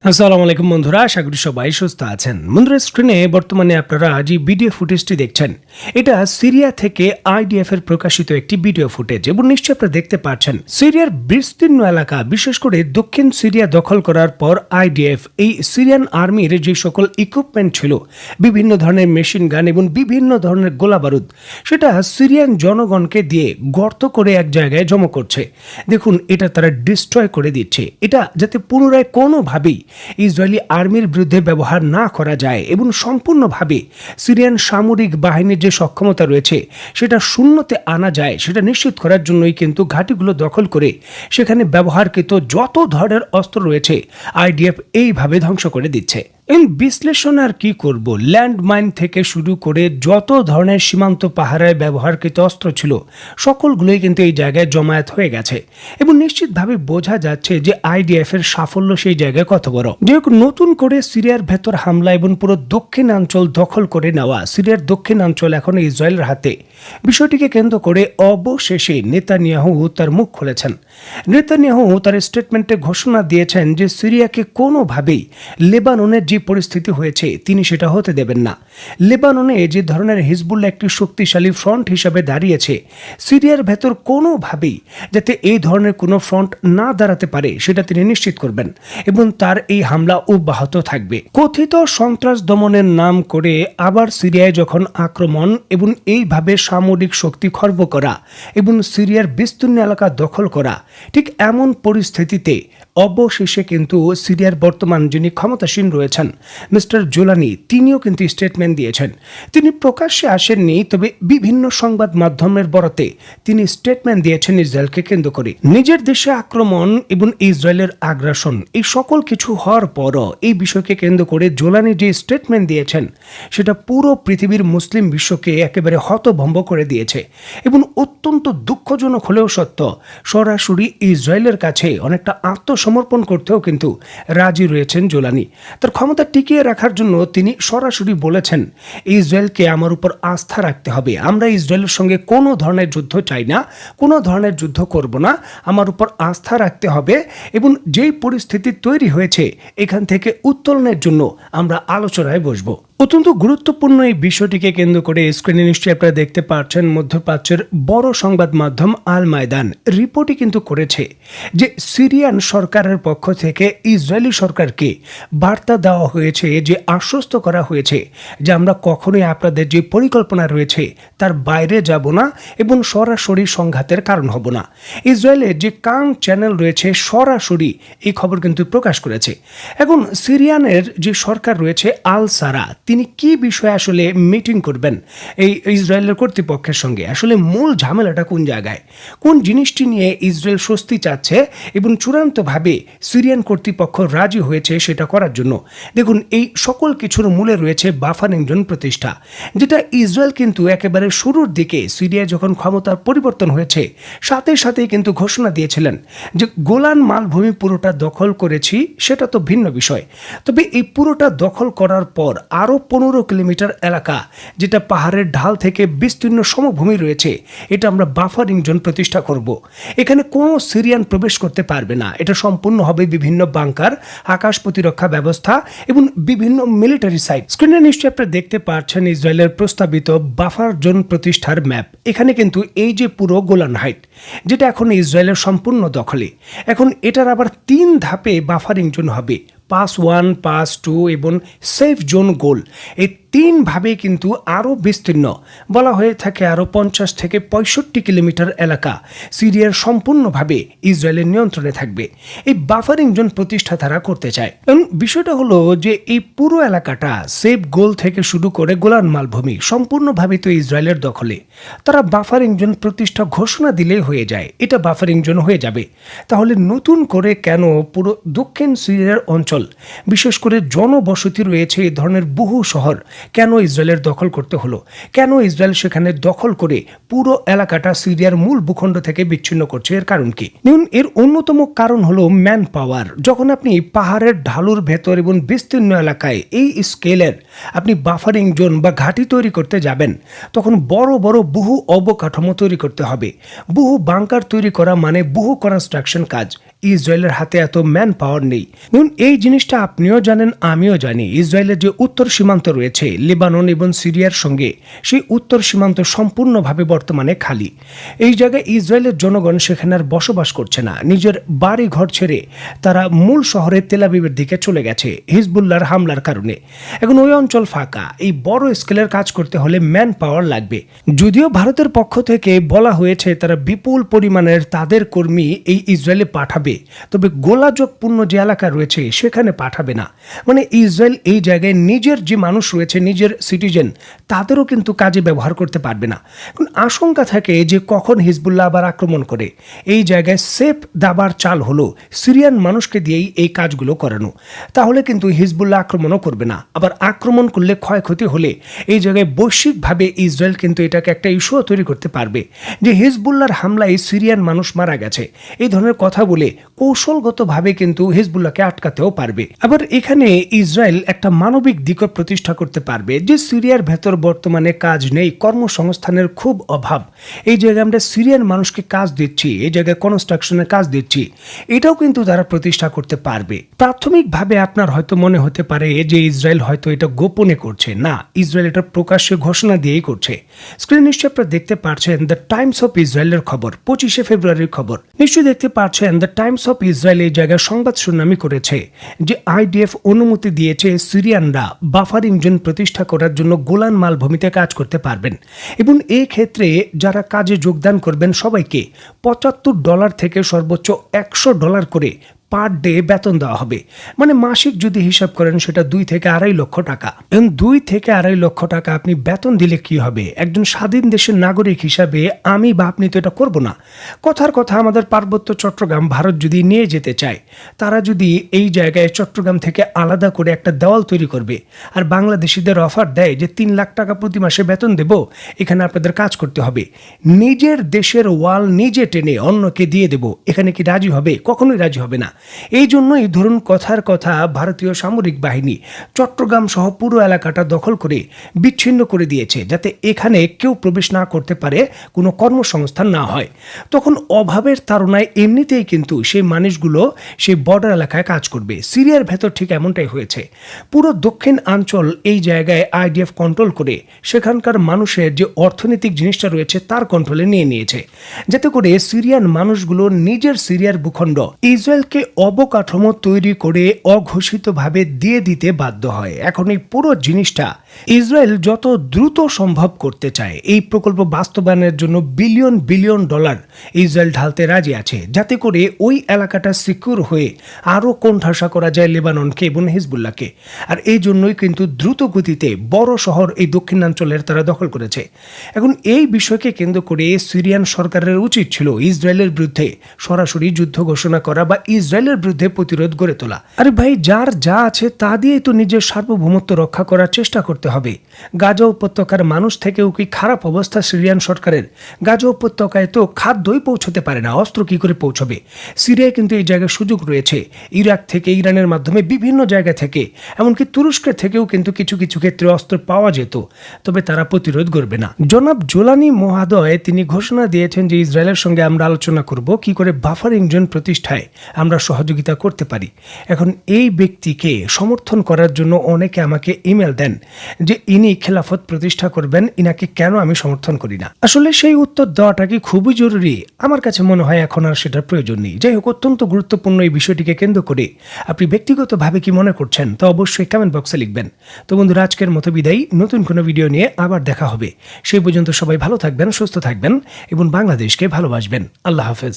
আসসালামু আলাইকুম বন্ধুরা, আশা করি সবাই সুস্থ আছেন। বন্ধুরা, স্ক্রিনে বর্তমানে আপনারা যে ভিডিও ফুটেজটি দেখছেন, এটা সিরিয়া থেকে আইডিএফ এর প্রকাশিত একটি ভিডিও ফুটেজ এবং নিশ্চয়ই আপনারা দেখতে পাচ্ছেন সিরিয়ার বিস্তীর্ণ এলাকা, বিশেষ করে দক্ষিণ সিরিয়া দখল করার পর আইডিএফ এই সিরিয়ান আর্মির যে সকল ইকুইপমেন্ট ছিল, বিভিন্ন ধরনের মেশিন গান এবং বিভিন্ন ধরনের গোলা বারুদ, সেটা সিরিয়ান জনগণকে দিয়ে গর্ত করে এক জায়গায় জমা করছে। দেখুন, এটা তারা ডিস্ট্রয় করে দিচ্ছে, এটা যাতে পুনরায় কোনোভাবেই ইসরায়েলি আর্মির বিরুদ্ধে ব্যবহার না করা যায় এবং সম্পূর্ণভাবে সিরিয়ান সামরিক বাহিনীর যে সক্ষমতা রয়েছে সেটা শূন্যতে আনা যায়, সেটা নিশ্চিত করার জন্যই কিন্তু ঘাঁটিগুলো দখল করে সেখানে ব্যবহারকৃত যত ধরনের অস্ত্র রয়েছে আইডিএফ এইভাবে ধ্বংস করে দিচ্ছে। বিশ্লেষণ আর কি করব, ল্যান্ডমাইন থেকে শুরু করে যত ধরনের সীমান্ত পাহারায় ব্যবহারকৃত অস্ত্র ছিল সকলগুলোই কিন্তু এই জায়গায় জমায়েত হয়ে গেছে এবং নিশ্চিতভাবে বোঝা যাচ্ছে যে আইডিএফ এর সাফল্য সেই জায়গায় কত বড়। যে নতুন করে সিরিয়ার ভেতর হামলা এবং পুরো দক্ষিণাঞ্চল দখল করে নেওয়া, সিরিয়ার দক্ষিণাঞ্চল এখন ইসরায়েলের হাতে, বিষয়টিকে কেন্দ্র করে অবশেষে নেতানিয়াহু তার মুখ খুলেছেন। নেতানিয়াহু তার স্টেটমেন্টে ঘোষণা দিয়েছেন যে সিরিয়াকে কোনোভাবেই লেবাননের যে পরিস্থিতি হয়েছে তিনি সেটা হতে দেবেন না। লেবাননে যে ধরনের হিজবুল্লাহ একটি শক্তিশালী ফ্রন্ট হিসাবে দাঁড়িয়েছে, সিরিয়ার ভেতর কোনোভাবেই যাতে এই ধরনের কোনো ফ্রন্ট না দাঁড়াতে পারে সেটা তিনি নিশ্চিত করবেন এবং তার এই হামলা অব্যাহত থাকবে। কথিত সন্ত্রাস দমনের নাম করে আবার সিরিয়ায় যখন আক্রমণ এবং এইভাবে সামরিক শক্তি খর্ব করা এবং সিরিয়ার বিস্তীর্ণ এলাকা দখল করা, ঠিক এমন পরিস্থিতিতে অবশেষে কিন্তু সিরিয়ার বর্তমান যিনি ক্ষমতাসীন রয়েছেন মিস্টার জোলানি, তিনিও কিন্তু স্টেটমেন্ট দিয়েছেন। তিনি প্রকাশ্যে আসেননি, তবে বিভিন্ন সংবাদ মাধ্যমের বরাতে তিনি স্টেটমেন্ট দিয়েছেন ইসরায়েলকে কেন্দ্র করে। নিজের দেশে আক্রমণ এবং ইসরায়েলের আগ্রাসন এই সকল কিছু হওয়ার পরও এই বিষয়কে কেন্দ্র করে জোলানি যে স্টেটমেন্ট দিয়েছেন সেটা পুরো পৃথিবীর মুসলিম বিশ্বকে একেবারে হতভম্ব করে দিয়েছে এবং অত্যন্ত দুঃখজনক হলেও সত্য, সরাসরি ইসরায়েলের কাছে অনেকটা আত্মসমর্পণ করতেও কিন্তু রাজি রয়েছেন জোলানি। তার ক্ষমতা টিকিয়ে রাখার জন্য তিনি সরাসরি বলেছেন, ইসরায়েলকে আমার উপর আস্থা রাখতে হবে, আমরা ইসরায়েলের সঙ্গে কোনো ধরনের যুদ্ধ চাই না, কোনো ধরনের যুদ্ধ করব না, আমার উপর আস্থা রাখতে হবে এবং যেই পরিস্থিতি তৈরি হয়েছে এখান থেকে উত্তোলনের জন্য আমরা আলোচনায় বসবো। অত্যন্ত গুরুত্বপূর্ণ এই বিষয়টিকে কেন্দ্র করে স্ক্রিনে নিশ্চয়ই আপনারা দেখতে পাচ্ছেন মধ্যপ্রাচ্যের বড় সংবাদ মাধ্যম আল মায়দান রিপোর্টই কিন্তু করেছে যে সিরিয়ান সরকারের পক্ষ থেকে ইসরায়েলি সরকারকে বার্তা দেওয়া হয়েছে, যে আশ্বস্ত করা হয়েছে যে আমরা কখনোই আপনাদের যে পরিকল্পনা রয়েছে তার বাইরে যাব না এবং সরাসরি সংঘাতের কারণ হব না। ইসরায়েলের যে কান চ্যানেল রয়েছে সরাসরি এই খবর কিন্তু প্রকাশ করেছে। এখন সিরিয়ানের যে সরকার রয়েছে আল সারা, তিনি কি বিষয়ে আসলে মিটিং করবেন এই ইসরায়েলের কর্তৃপক্ষের সঙ্গে, আসলে মূল ঝামেলাটা কোন জায়গায়, কোন জিনিসটি নিয়ে ইসরায়েল স্বস্তি চাচ্ছে এবং চূড়ান্তভাবে সিরিয়ান কর্তৃপক্ষ রাজি হয়েছে সেটা করার জন্য। দেখুন, এই সকল কিছুর মূলে রয়েছে বাফারিং জোন প্রতিষ্ঠা, যেটা ইসরায়েল কিন্তু একেবারে শুরুর দিকে সিরিয়া যখন ক্ষমতার পরিবর্তন হয়েছে সাথে সাথেই কিন্তু ঘোষণা দিয়েছিলেন যে গোলান মালভূমি পুরোটা দখল করেছি, সেটা তো ভিন্ন বিষয়, তবে এই পুরোটা দখল করার পর আরও 15 কিলোমিটার এলাকা যেটা পাহাড়ের ঢাল থেকে বিস্তীর্ণ সমভূমি রয়েছে, এটা আমরা বাফারিং জোন প্রতিষ্ঠা করব। এখানে কোনো সিরিয়ান প্রবেশ করতে পারবে না, এটা সম্পূর্ণ হবে বিভিন্ন বাংকার, আকাশ প্রতিরক্ষা ব্যবস্থা এবং বিভিন্ন মিলিটারি সাইট। স্ক্রিনে নিশ্চয়ই আপনারা দেখতে পাচ্ছেন ইসরায়েলের প্রস্তাবিত বাফার জোন প্রতিষ্ঠার ম্যাপ। এখানে কিন্তু এই যে পুরো গোলান হাইট, যেটা এখন ইসরায়েলের সম্পূর্ণ দখলে, এখন এটার আবার 3 ধাপে বাফারিং জোন হবে, পাস 1, পাস 2 এবং সেফ জোন গোল। এই 3 ভাবে কিন্তু আরও বিস্তীর্ণ, বলা হয়ে থাকে আরও 50 থেকে 65 কিলোমিটার এলাকা সিরিয়ার সম্পূর্ণভাবে ইসরায়েলের নিয়ন্ত্রণে থাকবে। এই বাফারিং জোন প্রতিষ্ঠা তারা করতে চায় এবং বিষয়টা হলো যে এই পুরো এলাকাটা সেফ গোল থেকে শুরু করে গোলান মালভূমি সম্পূর্ণভাবে তো ইসরায়েলের দখলে। তারা বাফারিং জোন প্রতিষ্ঠা ঘোষণা দিলেই হয়ে যায়, এটা বাফারিং জোন হয়ে যাবে। তাহলে নতুন করে কেন পুরো দক্ষিণ সিরিয়ার অঞ্চল, বিশেষ করে জনবসতি রয়েছে এই ধরনের বহু শহর, কেন ইসরায়েলের দখল করতে হলো, কেন ইসরায়েল সেখানে দখল করে পুরো এলাকাটা সিরিয়ার মূল ভূখণ্ড থেকে বিচ্ছিন্ন করছে, এর কারণ কি? এর অন্যতম কারণ হলো ম্যান পাওয়ার। যখন আপনি পাহাড়ের ঢালুর ভেতর এবং বিস্তীর্ণ এলাকায় এই স্কেলের আপনি বাফারিং জোন বা ঘাঁটি তৈরি করতে যাবেন, তখন বড় বড় বহু অবকাঠামো তৈরি করতে হবে। বহু বাংকার তৈরি করা মানে বহু কনস্ট্রাকশন কাজ, ইসরায়েলের হাতে এত ম্যান পাওয়ার নেই। দেখুন, এই জিনিসটা আপনিও জানেন, আমিও জানি। ইসরায়েলের যে উত্তর সীমান্ত রয়েছে লেবানন এবং সিরিয়ার সঙ্গে, সেই উত্তর সীমান্ত সম্পূর্ণভাবে বর্তমানে খালি। এই জায়গায় ইসরায়েলের জনগণ সেখানে আর বসবাস করছে না। নিজের বাড়ি ঘর ছেড়ে তারা মূল শহরে তেল আবিবের দিকে চলে গেছে হিজবুল্লাহর হামলার কারণে। এখন ওই অঞ্চল ফাঁকা। এই বড় স্কেলের কাজ করতে হলে ম্যান পাওয়ার লাগবে। যদিও ভারতের পক্ষ থেকে বলা হয়েছে তারা বিপুল পরিমাণের তাদের কর্মী এই ইসরায়েলে পাঠাবে, তবে গোলাযোগপূর্ণ যে এলাকা রয়েছে সেখানে পাঠাবে না। মানে ইসরায়েল এই জায়গায় নিজের যে মানুষ রয়েছে, নিজের সিটিজেন, তাদেরও কিন্তু কাজে ব্যবহার করতে পারবে না। এখন আশঙ্কা থাকে যে কখন হিজবুল্লাহ আবার আক্রমণ করে। এই জায়গায় সেফ দাবার চাল হলো সিরিয়ান মানুষকে দিয়েই এই কাজগুলো করানো। তাহলে কিন্তু হিজবুল্লাহ আক্রমণও করবে না। আবার আক্রমণ করলে ক্ষয়ক্ষতি হলে এই জায়গায় বৈশ্বিকভাবে ইসরায়েল কিন্তু এটাকে একটা ইস্যু তৈরি করতে পারবে যে হিজবুল্লাহর হামলায় সিরিয়ান মানুষ মারা গেছে। এই ধরনের কথা বলে কৌশলগতভাবে কিন্তু হিজবুল্লাহকে আটকাতেও পারবে। আবার এখানে ইসরায়েল একটা মানবিক দিকও প্রতিষ্ঠা করতে পারবে যে সিরিয়ার ভেতর বর্তমানে কাজ নেই, কর্মসংস্থানের খুব অভাব। এই জায়গায় আমরা সিরিয়ান মানুষকে কাজ দিচ্ছি, এই জায়গায় কনস্ট্রাকশনের কাজ দিচ্ছি, এটাও কিন্তু তারা প্রতিষ্ঠা করতে পারবে। প্রাথমিকভাবে আপনার হয়তো মনে হতে পারে যে ইসরায়েল হয়তো এটা গোপনে করছে। না, ইসরায়েল এটা প্রকাশ্যে ঘোষণা দিয়েই করছে। স্ক্রিন নিশ্চয়ই আপনারা দেখতে পাচ্ছেন দ্য টাইমস অফ ইসরায়েলের খবর, 25শে ফেব্রুয়ারির খবর। নিশ্চয়ই দেখতে পাচ্ছেন দ্য টাইমস অফ ইসরায়েল এই জায়গায় সংবাদ শিরোনামই করেছে যে আইডিএফ অনুমতি দিয়েছে সিরিয়ানরা বাফারিং জোন প্রতিষ্ঠা করার জন্য গোলান মালভূমিতে কাজ করতে পারবেন এবং এই ক্ষেত্রে যারা কাজে যোগদান করবেন সবাইকে $75 থেকে সর্বোচ্চ $100 করে পার ডে বেতন দেওয়া হবে। মানে মাসিক যদি হিসাব করেন সেটা 2 থেকে 2.5 লক্ষ টাকা। এবং 2 থেকে 2.5 লক্ষ টাকা আপনি বেতন দিলে কি হবে? একজন স্বাধীন দেশের নাগরিক হিসাবে আমি বা আপনি তো এটা করব না। কথার কথা, আমাদের পার্বত্য চট্টগ্রাম ভারত যদি নিয়ে যেতে চায়, তারা যদি এই জায়গায় চট্টগ্রাম থেকে আলাদা করে একটা দেওয়াল তৈরি করবে আর বাংলাদেশিদের অফার দেয় যে 3 লাখ টাকা প্রতি মাসে বেতন দেব, এখানে আপনাদের কাজ করতে হবে, নিজের দেশের ওয়াল নিজে টেনে অন্যকে দিয়ে দেব, এখানে কি রাজি হবে? কখনোই রাজি হবে না। এই জন্যই ধরুন কথার কথা ভারতীয় সামরিক বাহিনী চট্টগ্রাম সহ পুরো এলাকাটা দখল করে বিচ্ছিন্ন করে দিয়েছে, যাতে এখানে কেউ প্রবেশ না করতে পারে, কোনো কর্মসংস্থান না হয়। তখন অভাবের তাড়নায় এমনিতেই কিন্তু সেই মানুষগুলো সেই বর্ডার এলাকায় কাজ করবে। সিরিয়ার ভেতর ঠিক এমনটাই হয়েছে। পুরো দক্ষিণ অঞ্চল এই জায়গায় আইডিএফ কন্ট্রোল করে সেখানকার মানুষের যে অর্থনৈতিক জিনিসটা রয়েছে তার কন্ট্রোলে নিয়ে নিয়েছে, যাতে করে সিরিয়ান মানুষগুলো নিজের সিরিয়ার ভূখণ্ড ইসরায়েলকে অবকাঠামো তৈরি করে অঘোষিতভাবে দিয়ে দিতে বাধ্য হয়। এখন এই পুরো জিনিসটা ইসরায়েল যত দ্রুত সম্ভব করতে চায়। এই প্রকল্প বাস্তবায়নের জন্য বিলিয়ন বিলিয়ন ডলার ইসরায়েল ঢালতে রাজি আছে, যাতে করে ওই এলাকাটা সিকিউর হয়ে আরও কোণঠাসা করা যায় লেবাননকে এবং হিজবুল্লাহকে। আর এই জন্যই কিন্তু দ্রুত গতিতে বড় শহর এই দক্ষিণাঞ্চলের তারা দখল করেছে। এখন এই বিষয়কে কেন্দ্র করে সিরিয়ান সরকারের উচিত ছিল ইসরায়েলের বিরুদ্ধে সরাসরি যুদ্ধ ঘোষণা করা বা ইসরায়েলের বিরুদ্ধে প্রতিরোধ গড়ে তোলা। আরে ভাই, যার যা আছে তা দিয়েই তো নিজের সার্বভৌমত্ব রক্ষা করার চেষ্টা করতে হবে। গাজা উপত্যকার মানুষ থেকেও কি খারাপ অবস্থা সিরিয়ান সরকারের? গাজা উপত্যকায় তো খাদ্যই পৌঁছতে পারে না, অস্ত্র কি করে পৌঁছবে? সিরিয়ায় কিন্তু এই জায়গায় সুযোগ রয়েছে। ইরাক থেকে, ইরানের মাধ্যমে বিভিন্ন জায়গা থেকে, এমনকি তুরস্কের থেকেও কিন্তু কিছু কিছু ক্ষেত্রে অস্ত্র পাওয়া যেত, তবে তারা প্রতিরোধ করবে না। জনাব জোলানি মহোদয় তিনি ঘোষণা দিয়েছেন যে ইসরায়েলের সঙ্গে আমরা আলোচনা করব কি করে বাফারিং জোন প্রতিষ্ঠায় আমরা সহযোগিতা করতে পারি। এখন এই ব্যক্তিকে সমর্থন করার জন্য অনেকে আমাকে ইমেল দেন যে ইনি খেলাফত প্রতিষ্ঠা করবেন, ইনাকে কেন আমি সমর্থন করি না। আসলে সেই উত্তর দেওয়াটা কি খুবই জরুরি? আমার কাছে মনে হয় এখন আর সেটার প্রয়োজন নেই। যাই হোক, অত্যন্ত গুরুত্বপূর্ণ এই বিষয়টিকে কেন্দ্র করে আপনি ব্যক্তিগতভাবে কি মনে করছেন তা অবশ্যই কমেন্ট বক্সে লিখবেন। তো বন্ধুরা, আজকের মতো বিদায়। নতুন কোনো ভিডিও নিয়ে আবার দেখা হবে। সেই পর্যন্ত সবাই ভালো থাকবেন, সুস্থ থাকবেন এবং বাংলাদেশকে ভালোবাসবেন। আল্লাহ হাফেজ।